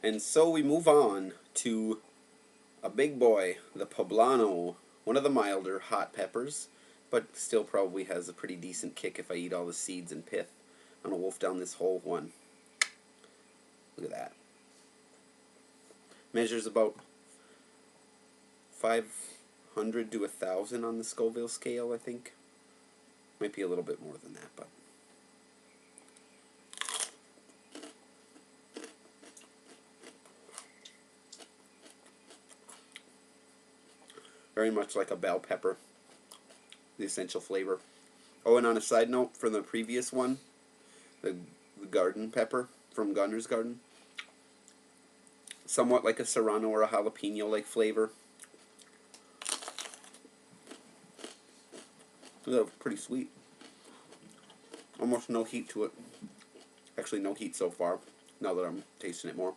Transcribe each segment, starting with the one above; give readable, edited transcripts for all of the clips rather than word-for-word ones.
And so we move on to a big boy, the Poblano, one of the milder hot peppers, but still probably has a pretty decent kick if I eat all the seeds and pith. I'm going to wolf down this whole one. Look at that. Measures about 500 to 1,000 on the Scoville scale, I think. Might be a little bit more than that, but... very much like a bell pepper, the essential flavor. Oh, and on a side note, for the previous one, the garden pepper from Gunner's Garden, somewhat like a Serrano or a jalapeno-like flavor. Pretty sweet. Almost no heat to it. Actually, no heat so far, now that I'm tasting it more.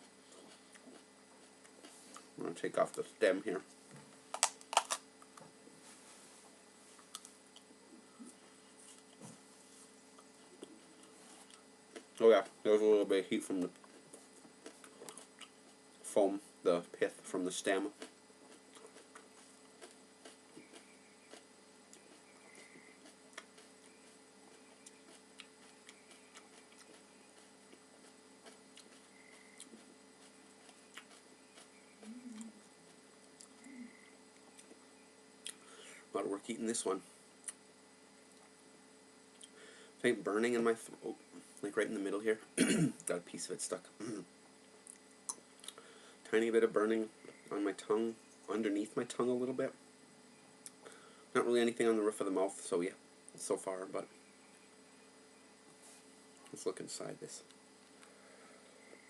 I'm going to take off the stem here. Oh yeah, there's a little bit of heat from the foam, the pith from the stem. A lot of work eating this one. Faint burning in my throat, like right in the middle here. Got a piece of it stuck. Tiny bit of burning on my tongue, underneath my tongue a little bit. Not really anything on the roof of the mouth, so yeah, so far, but let's look inside this.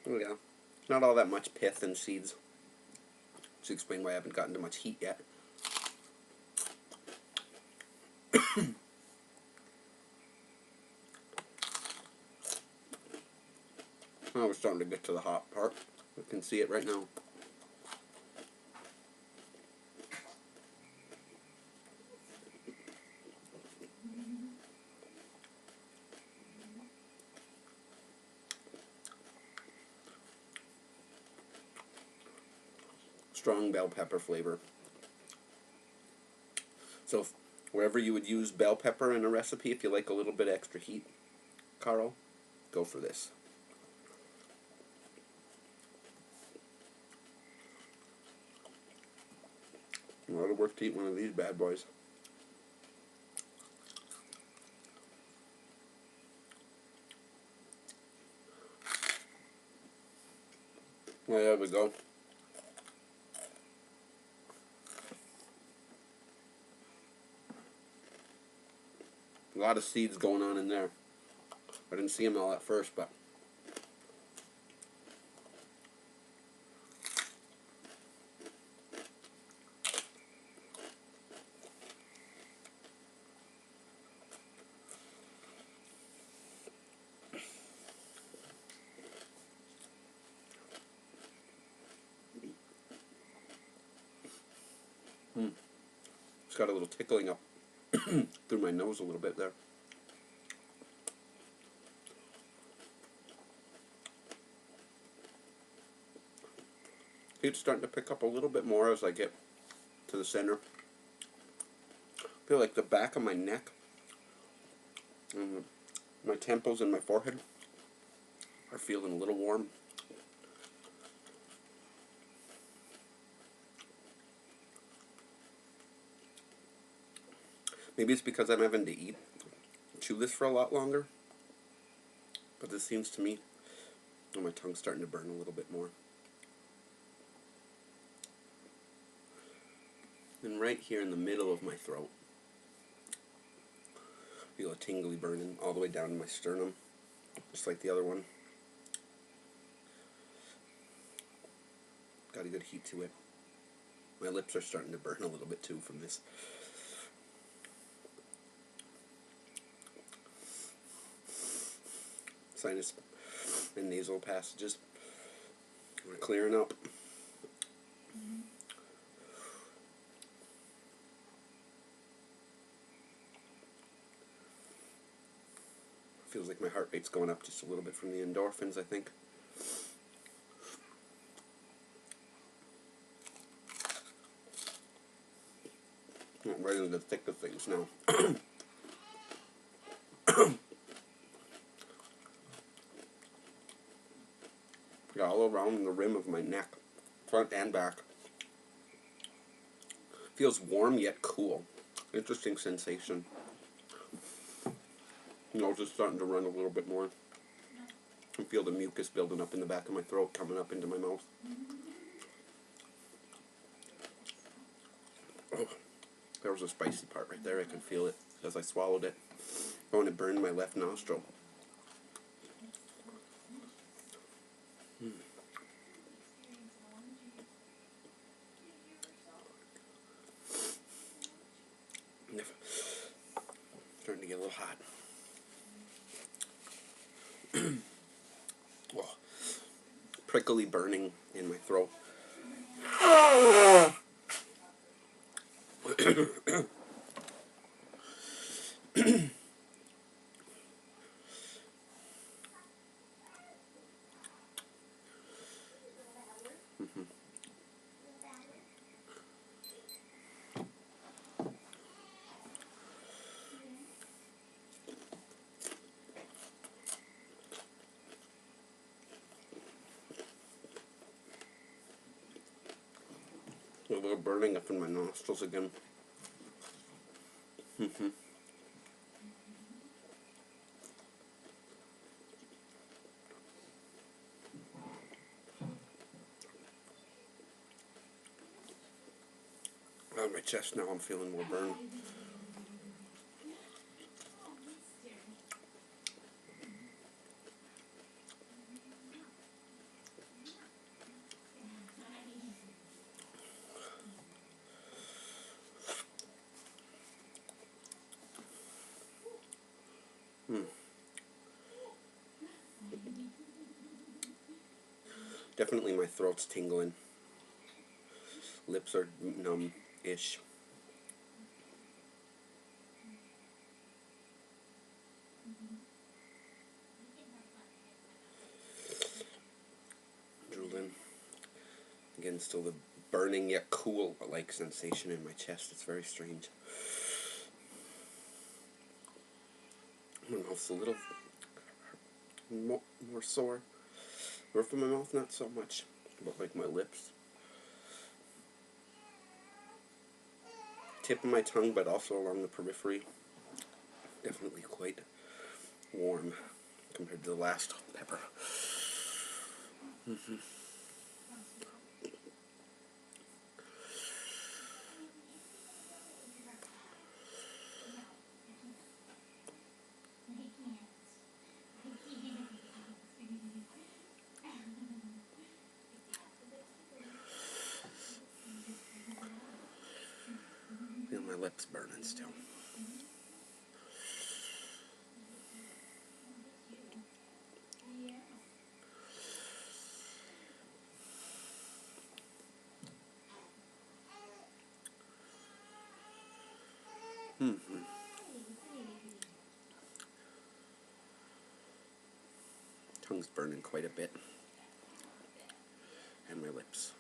Oh yeah, not all that much pith and seeds. To explain why I haven't gotten to much heat yet. Oh, we're starting to get to the hot part. You can see it right now. Strong bell pepper flavor. So wherever you would use bell pepper in a recipe, if you like a little bit extra heat, Carl, go for this. A lot of work to eat one of these bad boys. Well, there we go. A lot of seeds going on in there. I didn't see them all at first, but it's got a little tickling up through my nose a little bit there. It's starting to pick up a little bit more as I get to the center. I feel like the back of my neck and my temples and my forehead are feeling a little warm. Maybe it's because I'm having to chew this for a lot longer. But this seems to me, oh, my tongue's starting to burn a little bit more. And right here in the middle of my throat, I feel a tingly burning all the way down to my sternum, just like the other one. Got a good heat to it. My lips are starting to burn a little bit too from this. Sinus and nasal passages are clearing up. Feels like my heart rate's going up just a little bit from the endorphins, I think. into the thick of things now. Yeah, all around the rim of my neck, front and back. Feels warm yet cool. Interesting sensation. Nose is starting to run a little bit more. I can feel the mucus building up in the back of my throat, coming up into my mouth. Oh, there was a spicy part right there. I could feel it as I swallowed it. Oh, and it burned my left nostril. Starting to get a little hot. Oh, prickly burning in my throat. A little burning up in my nostrils again. On my chest now, I'm feeling more burn. Definitely my throat's tingling. Lips are numb-ish. Drooling. Again, still the burning yet cool-like sensation in my chest. It's very strange. My mouth's a little more sore. Roof of my mouth, not so much, but like my lips. Tip of my tongue, but also along the periphery. Definitely quite warm compared to the last pepper. Feel my lips burning still. Tongue's burning quite a bit. And my lips.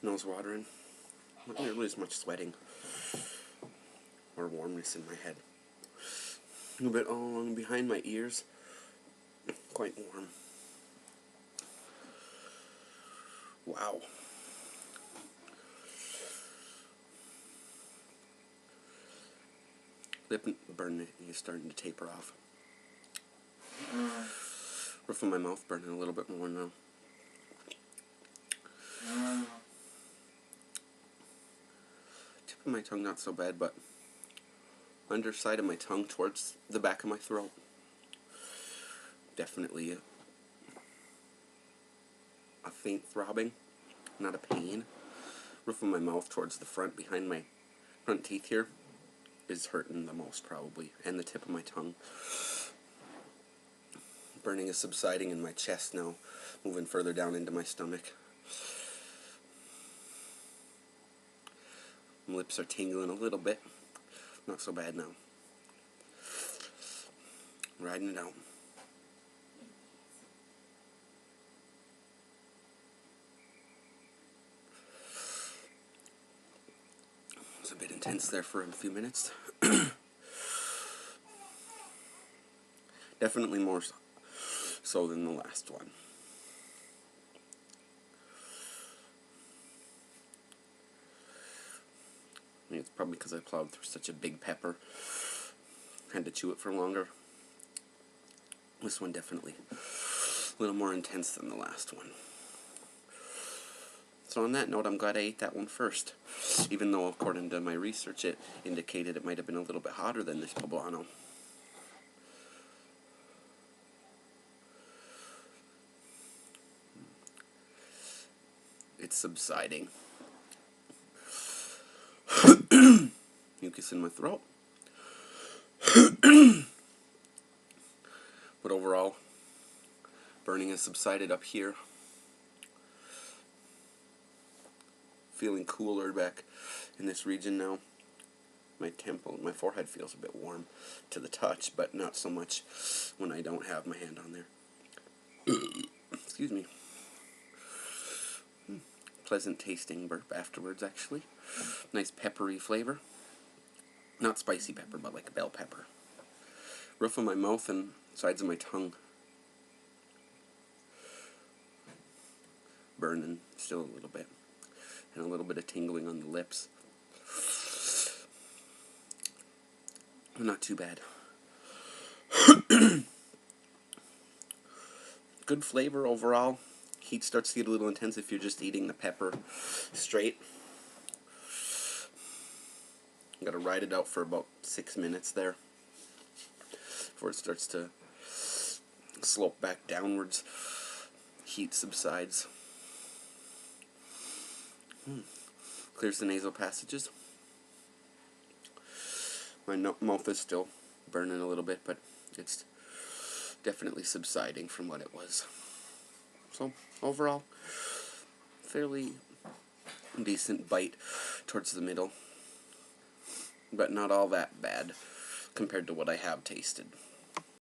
Nose watering. Not nearly as much sweating or warmness in my head. A little bit all along behind my ears. Quite warm. Wow. Lip burn is starting to taper off. Roof of my mouth burning a little bit more now. Tip of my tongue not so bad, but underside of my tongue towards the back of my throat. Definitely a faint throbbing, not a pain. Roof of my mouth towards the front, behind my front teeth here, is hurting the most probably, and the tip of my tongue. Burning is subsiding in my chest now, moving further down into my stomach. My lips are tingling a little bit. not so bad now. Riding it out. It was a bit intense there for a few minutes. Definitely more so than the last one. I think it's probably because I plowed through such a big pepper. Had to chew it for longer. This one definitely a little more intense than the last one. So on that note, I'm glad I ate that one first. Even though, according to my research, it indicated it might have been a little bit hotter than this Poblano. It's subsiding. Mucus in my throat. But overall, burning has subsided up here. Feeling cooler back in this region now. My forehead feels a bit warm to the touch, but not so much when I don't have my hand on there. Excuse me. Pleasant tasting burp afterwards, actually. Nice peppery flavor. Not spicy pepper, but like bell pepper. Roof of my mouth and sides of my tongue. Burning still a little bit. And a little bit of tingling on the lips. Not too bad. Good flavor overall. Heat starts to get a little intense if you're just eating the pepper straight. You gotta ride it out for about 6 minutes there before it starts to slope back downwards. Heat subsides. Clears the nasal passages. My mouth is still burning a little bit, but it's definitely subsiding from what it was. So, overall, fairly decent bite towards the middle, but not all that bad compared to what I have tasted.